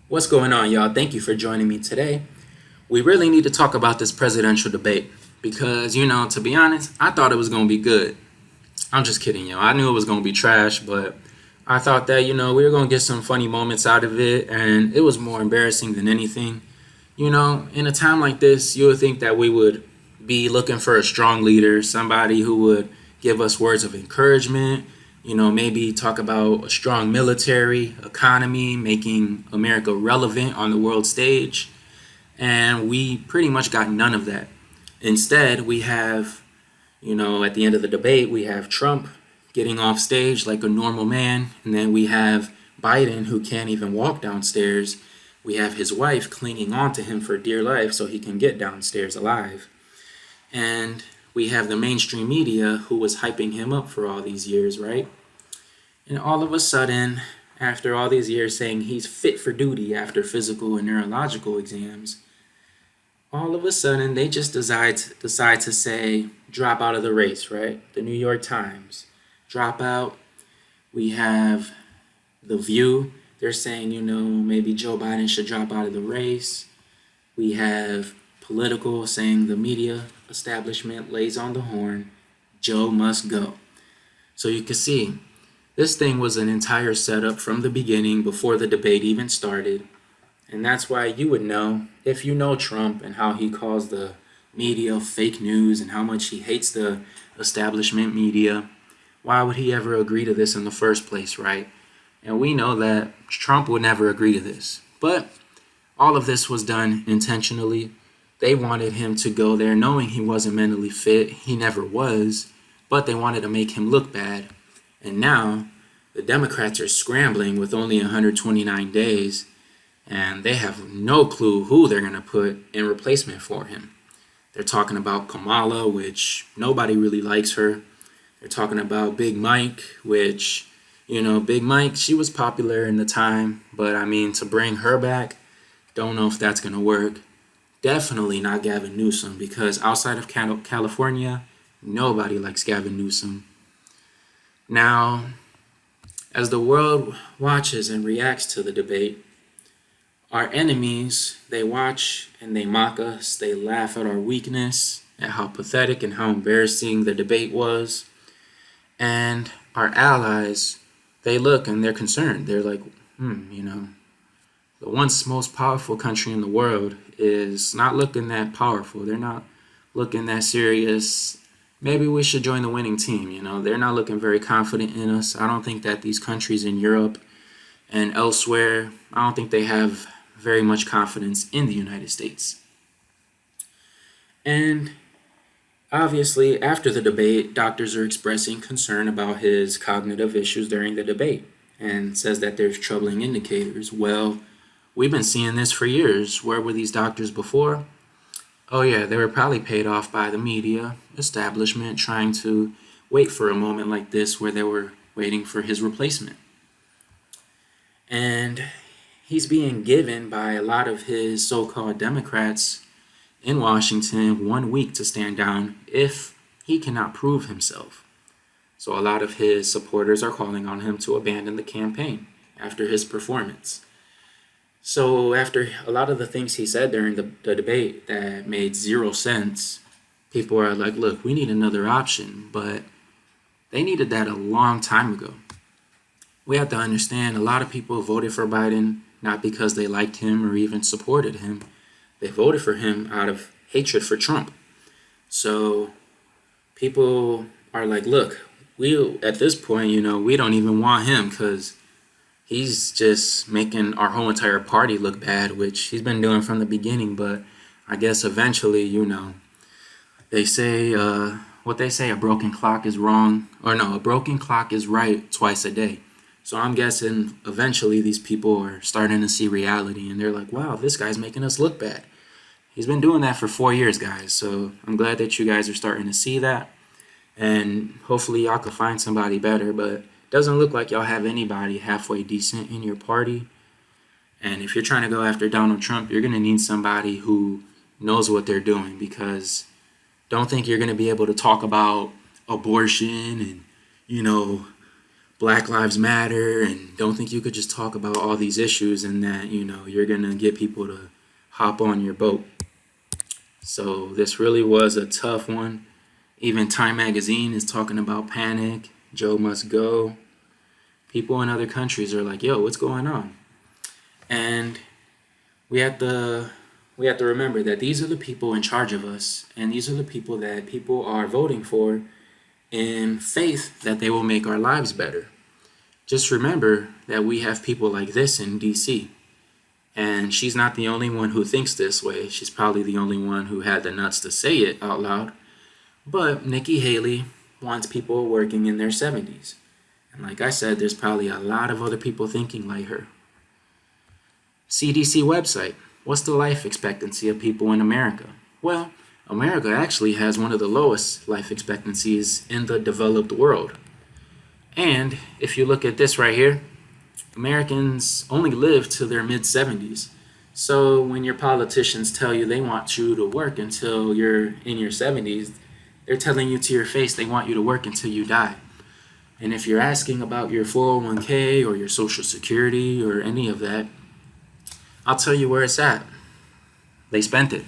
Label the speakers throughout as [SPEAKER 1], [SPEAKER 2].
[SPEAKER 1] What's going on, y'all? Thank you for joining me today. We really need to talk about this presidential debate because, to be honest, I thought it was going to be good. I'm just kidding, yo. I knew it was going to be trash, but I thought that, we were going to get some funny moments out of it, and it was more embarrassing than anything. In a time like this, you would think that we would be looking for a strong leader, somebody who would give us words of encouragement, maybe talk about a strong military, economy, making America relevant on the world stage. And we pretty much got none of that. Instead, we have, at the end of the debate, we have Trump getting off stage like a normal man. And then we have Biden, who can't even walk downstairs. We have his wife clinging on to him for dear life so he can get downstairs alive. And we have the mainstream media who was hyping him up for all these years, right? And all of a sudden, after all these years saying he's fit for duty after physical and neurological exams, all of a sudden they just decide to say drop out of the race, right? The New York Times, drop out. We have The View. They're saying, maybe Joe Biden should drop out of the race. We have Political saying the media establishment lays on the horn. Joe must go. So you can see this thing was an entire setup from the beginning before the debate even started. And that's why you would know, if you know Trump and how he calls the media fake news and how much he hates the establishment media, why would he ever agree to this in the first place, right? And we know that Trump would never agree to this. But all of this was done intentionally. They wanted him to go there knowing he wasn't mentally fit. He never was. But they wanted to make him look bad. And now the Democrats are scrambling with only 129 days. And they have no clue who they're going to put in replacement for him. They're talking about Kamala, which nobody really likes her. They're talking about Big Mike, which, Big Mike, she was popular in the time. But, to bring her back, don't know if that's going to work. Definitely not Gavin Newsom, because outside of California, nobody likes Gavin Newsom. Now, as the world watches and reacts to the debate, our enemies, they watch and they mock us. They laugh at our weakness, at how pathetic and how embarrassing the debate was. And our allies, they look and they're concerned. They're like, the once most powerful country in the world is not looking that powerful. They're not looking that serious. Maybe we should join the winning team. They're not looking very confident in us. I don't think that these countries in Europe and elsewhere, I don't think they have very much confidence in the United States. And obviously, after the debate, doctors are expressing concern about his cognitive issues during the debate and says that there's troubling indicators. Well, we've been seeing this for years. Where were these doctors before? Oh yeah, they were probably paid off by the media establishment trying to wait for a moment like this where they were waiting for his replacement. And he's being given by a lot of his so-called Democrats in Washington 1 week to stand down if he cannot prove himself. So a lot of his supporters are calling on him to abandon the campaign after his performance. So after a lot of the things he said during the debate that made zero sense, people are like, look, we need another option. But they needed that a long time ago. We have to understand a lot of people voted for Biden not because they liked him or even supported him. They voted for him out of hatred for Trump. So people are like, look, we at this point, we don't even want him because he's just making our whole entire party look bad, which he's been doing from the beginning. But I guess eventually, they say, what they say, a broken clock is wrong. Or no, a broken clock is right twice a day. So I'm guessing eventually these people are starting to see reality and they're like, wow, this guy's making us look bad. He's been doing that for 4 years, guys. So I'm glad that you guys are starting to see that. And hopefully y'all can find somebody better. But it doesn't look like y'all have anybody halfway decent in your party. And if you're trying to go after Donald Trump, you're going to need somebody who knows what they're doing, because don't think you're going to be able to talk about abortion and, Black Lives Matter and don't think you could just talk about all these issues and that, you're going to get people to hop on your boat. So this really was a tough one. Even Time Magazine is talking about panic. Joe must go. People in other countries are like, yo, what's going on? And we have to remember that these are the people in charge of us, and these are the people that people are voting for in faith that they will make our lives better. Just remember that we have people like this in DC. And she's not the only one who thinks this way. She's probably the only one who had the nuts to say it out loud. But Nikki Haley wants people working in their 70s. And like I said, there's probably a lot of other people thinking like her. CDC website. What's the life expectancy of people in America? Well, America actually has one of the lowest life expectancies in the developed world. And if you look at this right here, Americans only live to their mid-70s. So when your politicians tell you they want you to work until you're in your 70s, they're telling you to your face they want you to work until you die. And if you're asking about your 401k or your Social Security or any of that, I'll tell you where it's at. They spent it.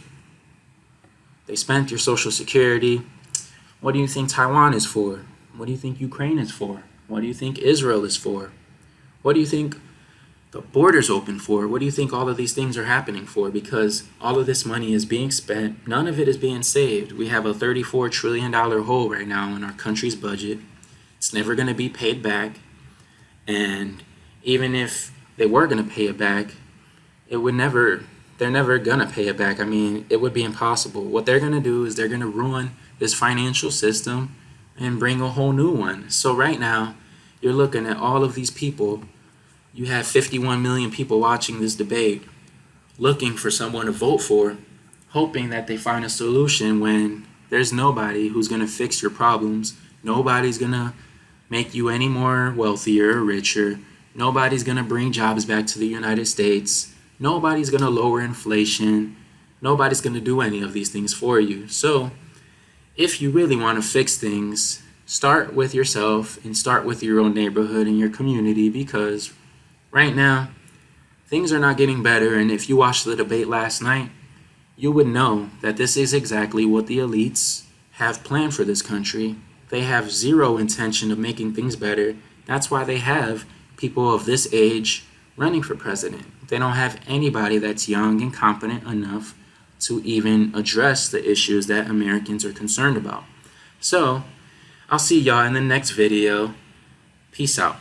[SPEAKER 1] They spent your Social Security. What do you think Taiwan is for? What do you think Ukraine is for? What do you think Israel is for? What do you think the border's open for? What do you think all of these things are happening for? Because all of this money is being spent. None of it is being saved. We have a $34 trillion hole right now in our country's budget. It's never going to be paid back. And even if they were going to pay it back, they're never going to pay it back. I mean, it would be impossible. What they're going to do is they're going to ruin this financial system and bring a whole new one. So right now, you're looking at all of these people. You have 51 million people watching this debate, looking for someone to vote for, hoping that they find a solution when there's nobody who's going to fix your problems. Nobody's going to make you any more wealthier or richer. Nobody's going to bring jobs back to the United States. Nobody's going to lower inflation. Nobody's going to do any of these things for you. So if you really want to fix things, start with yourself and start with your own neighborhood and your community, because right now, things are not getting better. And if you watched the debate last night, you would know that this is exactly what the elites have planned for this country. They have zero intention of making things better. That's why they have people of this age running for president. They don't have anybody that's young and competent enough to even address the issues that Americans are concerned about. So, I'll see y'all in the next video. Peace out.